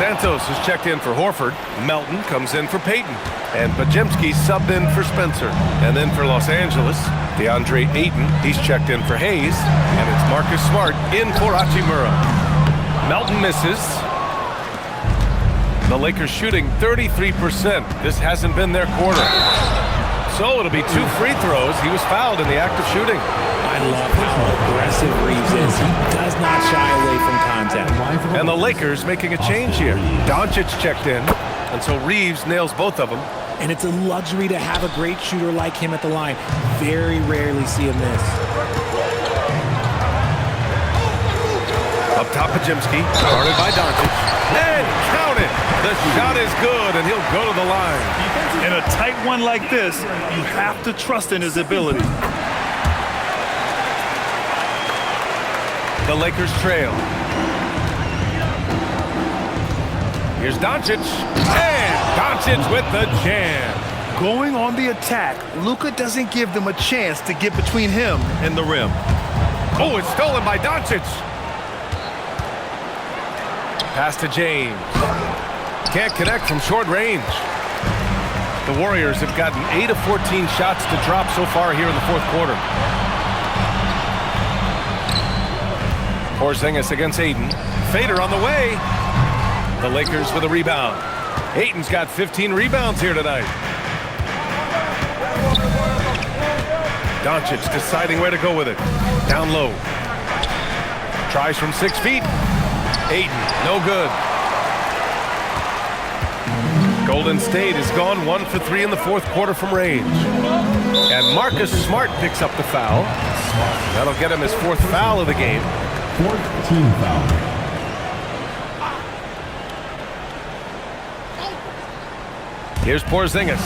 Santos is checked in for Horford. Melton comes in for Payton. And Podziemski subbed in for Spencer. And then for Los Angeles, DeAndre Ayton, he's checked in for Hayes. And it's Marcus Smart in for Hachimura. Melton misses. The Lakers shooting 33%. This hasn't been their quarter. So it'll be 2 free throws. He was fouled in the act of shooting. I love how aggressive Reeves is. He does not shy away from contact. And the Lakers making a change here. Doncic checked in, and so Reeves nails both of them. And it's a luxury to have a great shooter like him at the line. Very rarely see him miss. Up top, Podziemski, guarded by Doncic. And count it! The shot is good, and he'll go to the line. In a tight one like this, you have to trust in his ability. The Lakers trail. Here's Doncic, and Doncic with the jam. Going on the attack, Luka doesn't give them a chance to get between him and the rim. Oh, it's stolen by Doncic. Pass to James. Can't connect from short range. The Warriors have gotten 8 of 14 shots to drop so far here in the fourth quarter. Porzingis against Ayton. Fader on the way. The Lakers with a rebound. Ayton's got 15 rebounds here tonight. Doncic deciding where to go with it. Down low. Tries from 6 feet. Ayton, no good. Golden State has gone 1 for 3 in the fourth quarter from range. And Marcus Smart picks up the foul. That'll get him his 4th foul of the game. 4th team foul. Here's Porzingis.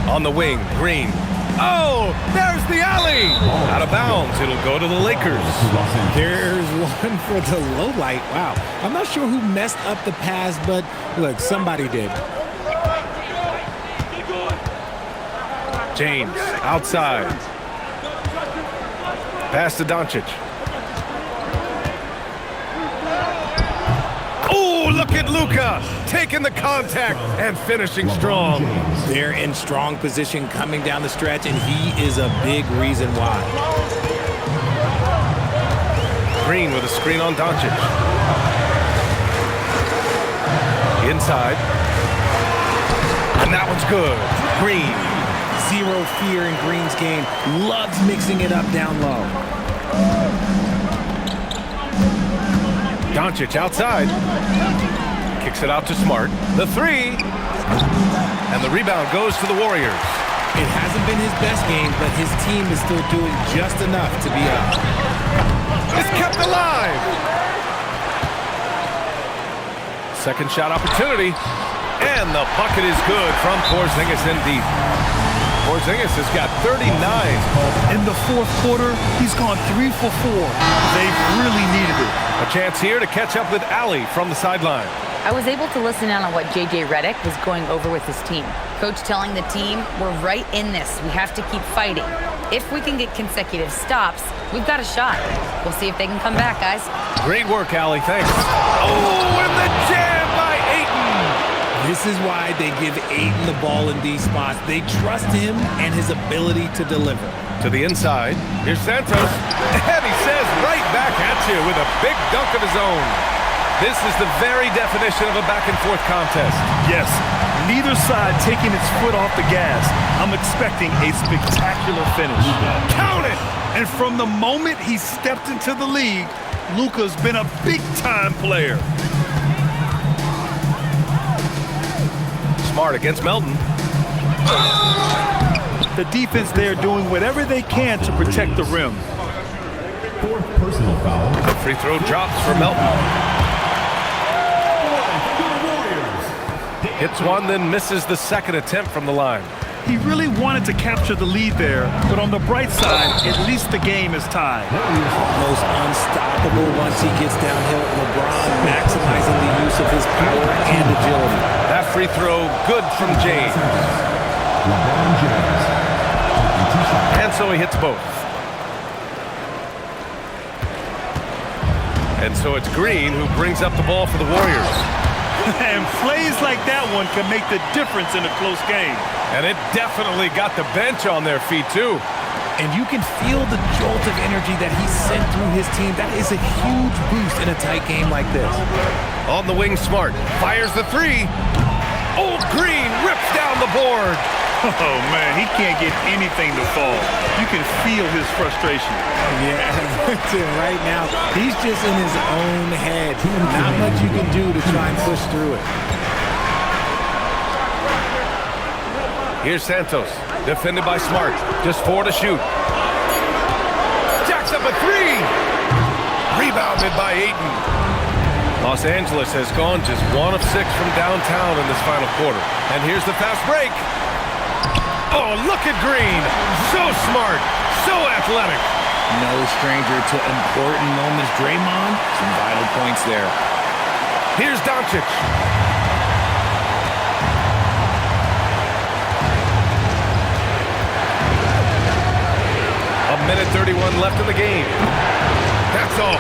On the wing, Green. Oh, there's the alley! Out of bounds, it'll go to the Lakers. There's one for the low light. Wow. I'm not sure who messed up the pass, but look, somebody did. James, outside. Pass to Doncic. Oh, look at Luka taking the contact and finishing strong. They're in strong position coming down the stretch, and he is a big reason why. Green with a screen on Doncic. Inside. And that one's good. Green. Zero fear in Green's game. Loves mixing it up down low. Doncic outside. Kicks it out to Smart. The 3. And the rebound goes to the Warriors. It hasn't been his best game, but his team is still doing just enough to be up. It's kept alive. Second shot opportunity. And the bucket is good from Porzingis in deep. Porzingis has got 39. In the fourth quarter, he's gone 3 for 4. They've really needed it. A chance here to catch up with Allie from the sideline. I was able to listen in on what J.J. Redick was going over with his team. Coach telling the team, we're right in this. We have to keep fighting. If we can get consecutive stops, we've got a shot. We'll see if they can come back, guys. Great work, Allie. Thanks. Oh, and the jam by Ayton. This is why they give Ayton the ball in these spots. They trust him and his ability to deliver. To the inside. Here's Santos. And he says right back at you with a big dunk of his own. This is the very definition of a back-and-forth contest. Yes, neither side taking its foot off the gas. I'm expecting a spectacular finish. Count it! And from the moment he stepped into the league, Luka's been a big-time player. Smart against Melton. The defense there doing whatever they can to protect the rim. 4th personal foul. The free throw drops for Melton. Hits one, then misses the second attempt from the line. He really wanted to capture the lead there, but on the bright side, at least the game is tied. Almost unstoppable once he gets downhill. LeBron maximizing the use of his power and agility. That free throw, good from James. And so he hits both. And so it's Green who brings up the ball for the Warriors. And plays like that one can make the difference in a close game. And it definitely got the bench on their feet, too. And you can feel the jolt of energy that he sent through his team. That is a huge boost in a tight game like this. On the wing, Smart fires the three. Oh, Green rips down the board. Oh, man, he can't get anything to fall. You can feel his frustration. Yeah, right now, he's just in his own head. Not much you can do to try and push through it. Here's Santos, defended by Smart. Just 4 to shoot. Jacks up a three. Rebounded by Ayton. Los Angeles has gone just 1 of 6 from downtown in this final quarter. And here's the fast break. Oh, look at Green. So smart, so athletic. No stranger to important moments. Draymond, some vital points there. Here's Doncic. A minute 31 left in the game. That's all.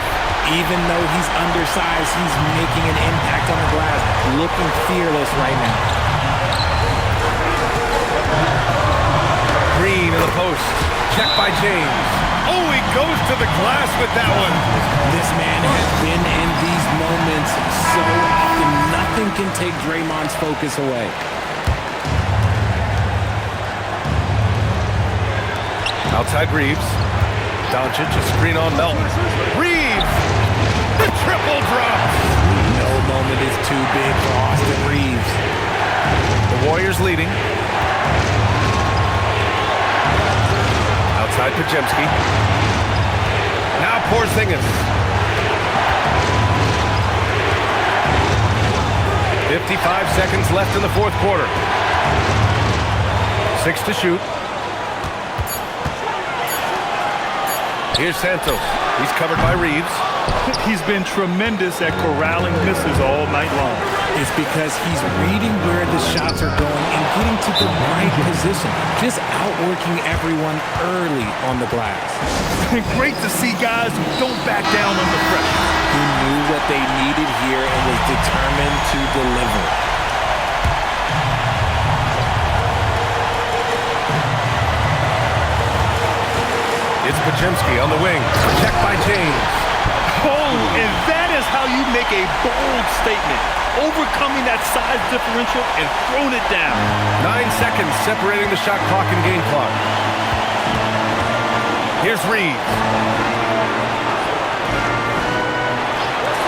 Even though he's undersized, he's making an impact on the glass. Looking fearless right now. Green in the post. Checked by James. Oh, he goes to the glass with that one. This man has been in these moments so often. Nothing can take Draymond's focus away. Outside Reeves. Doncic, a screen on Melton. Reeves! The triple drop! No moment is too big for Austin Reeves. The Warriors leading. Outside Pajemski. Now Porzingis. 55 seconds left in the fourth quarter. 6 to shoot. Here's Santos. He's covered by Reeves. He's been tremendous at corralling misses all night long. It's because he's reading where the shots are going and getting to the right position. Just outworking everyone early on the glass. Great to see guys who don't back down under pressure. Who knew what they needed here and was determined to deliver. It's Pajemski on the wing. Checked by James. Oh, and that is how you make a bold statement. Overcoming that size differential and throwing it down. 9 seconds separating the shot clock and game clock. Here's Reeves.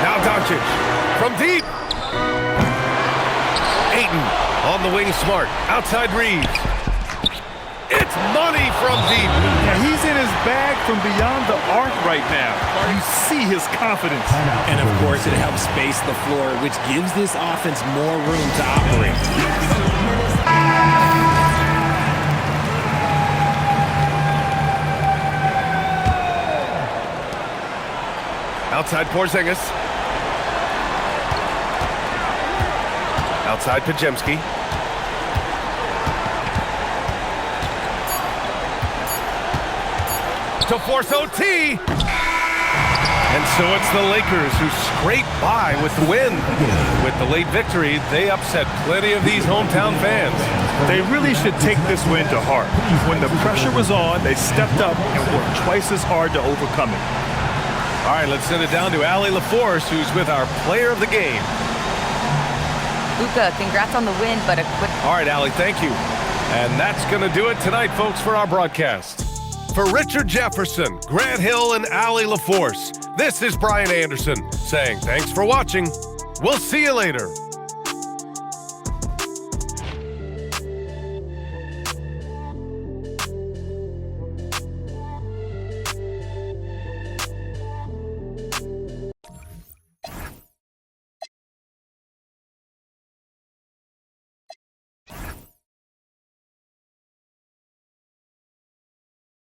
Now Doncic. From deep. Ayton on the wing, Smart. Outside Reeves. It's money from deep. Yeah, he's in his bag from beyond the arc right now. You see his confidence. And of course, it helps space the floor, which gives this offense more room to operate. Outside Porzingis. Outside Pajemski. To force OT. And so it's the Lakers who scrape by with the win. With the late victory, they upset plenty of these hometown fans. They really should take this win to heart. When the pressure was on, they stepped up and worked twice as hard to overcome it. All right, let's send it down to Allie LaForce, who's with our player of the game. Luka, congrats on the win, but a quick... All right, Allie, thank you. And that's going to do it tonight, folks, for our broadcast. For Richard Jefferson, Grant Hill, and Allie LaForce, this is Brian Anderson saying thanks for watching. We'll see you later.